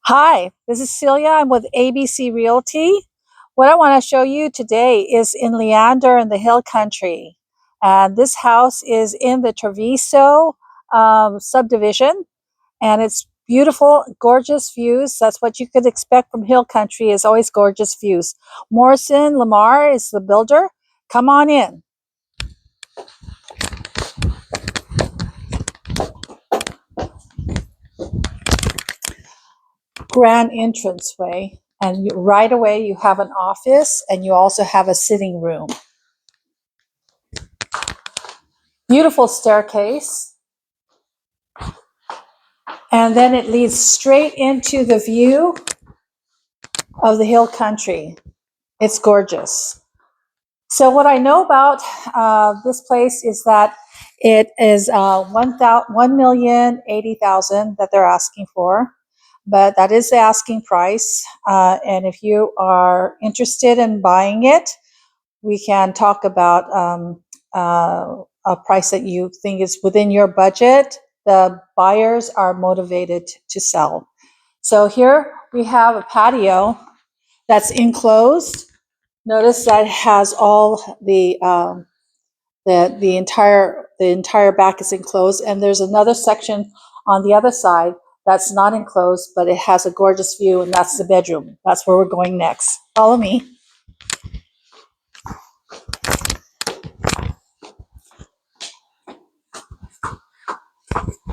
Hi, this is Celia. I'm with ABC Realty. What I want to show you today is in Leander in the Hill Country. And this house is in the Treviso subdivision, and it's beautiful, gorgeous views. That's what you could expect from Hill Country, is always gorgeous views. Morrison Lamar is the builder. Come on in. Grand entranceway, and right away you have an office, and you also have a sitting room. Beautiful staircase, and then it leads straight into the view of the Hill Country. It's gorgeous. So what I know about this place is that it is $1,080,000 that they're asking for, but that is the asking price. And if you are interested in buying it, we can talk about a price that you think is within your budget. The buyers are motivated to sell. So here we have a patio that's enclosed. Notice that it has all the entire back is enclosed, and there's another section on the other side that's not enclosed, but it has a gorgeous view, and that's the bedroom. That's where we're going next. Follow me.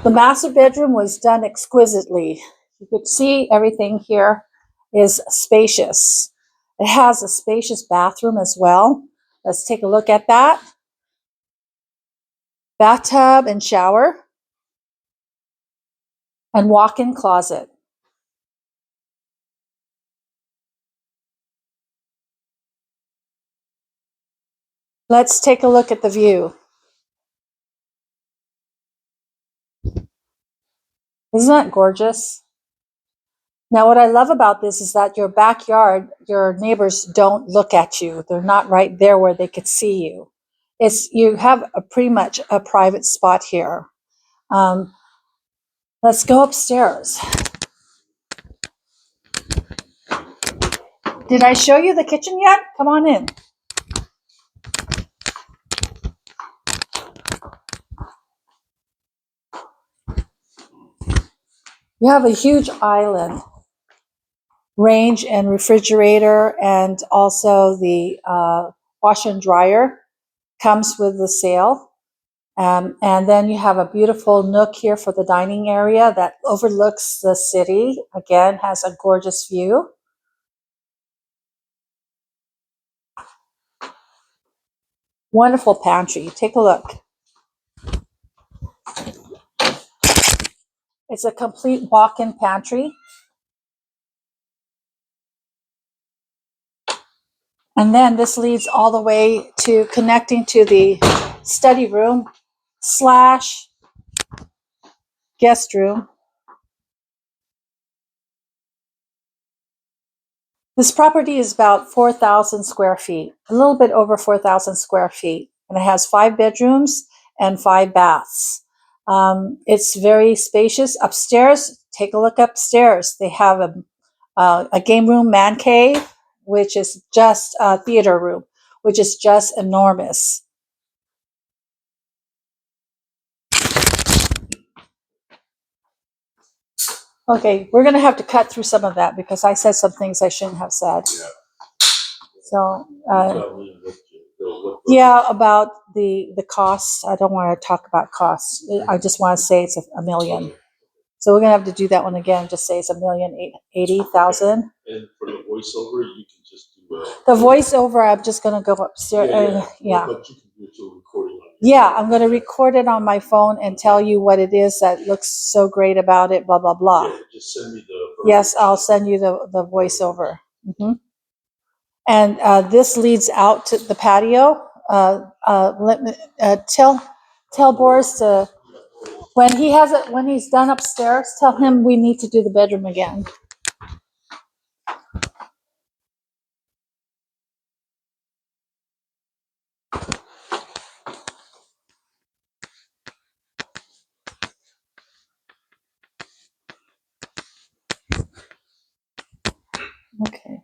The master bedroom was done exquisitely. You could see everything here is spacious. It has a spacious bathroom as well. Let's take a look at that. Bathtub and shower and walk-in closet. Let's take a look at the view. Isn't that gorgeous? Now, what I love about this is that your backyard, your neighbors don't look at you. They're not right there where they could see you. You have pretty much a private spot here. Um, let's go upstairs. Did I show you the kitchen yet? Come on in. You have a huge island, range and refrigerator, and also the washer and dryer comes with the sale. And then you have a beautiful nook here for the dining area that overlooks the city. Again, has a gorgeous view. Wonderful pantry. Take a look. It's a complete walk-in pantry. And then this leads all the way to connecting to the study room slash guest room. This property is about 4,000 square feet, a little bit over 4,000 square feet, and it has 5 bedrooms and 5 baths. It's very spacious. Upstairs, take a look upstairs. They have a game room, man cave, which is just a theater room, which is just enormous. Okay, we're going to have to cut through some of that because I said some things I shouldn't have said. So, yeah, about the costs. I don't want to talk about costs. I just want to say it's a million. So we're gonna have to do that one again. Just say it's $1,080,000. And for the voiceover, you can just do the voiceover. I'm just gonna go upstairs. Yeah. But you can do it to a recording on Yeah, I'm gonna record it on my phone and tell you what it is that looks so great about it. Blah blah blah. Yeah, just send me the. Yes, I'll send you the voiceover. And this leads out to the patio. Let me tell Boris to when he has it when he's done upstairs. Tell him we need to do the bedroom again. Okay.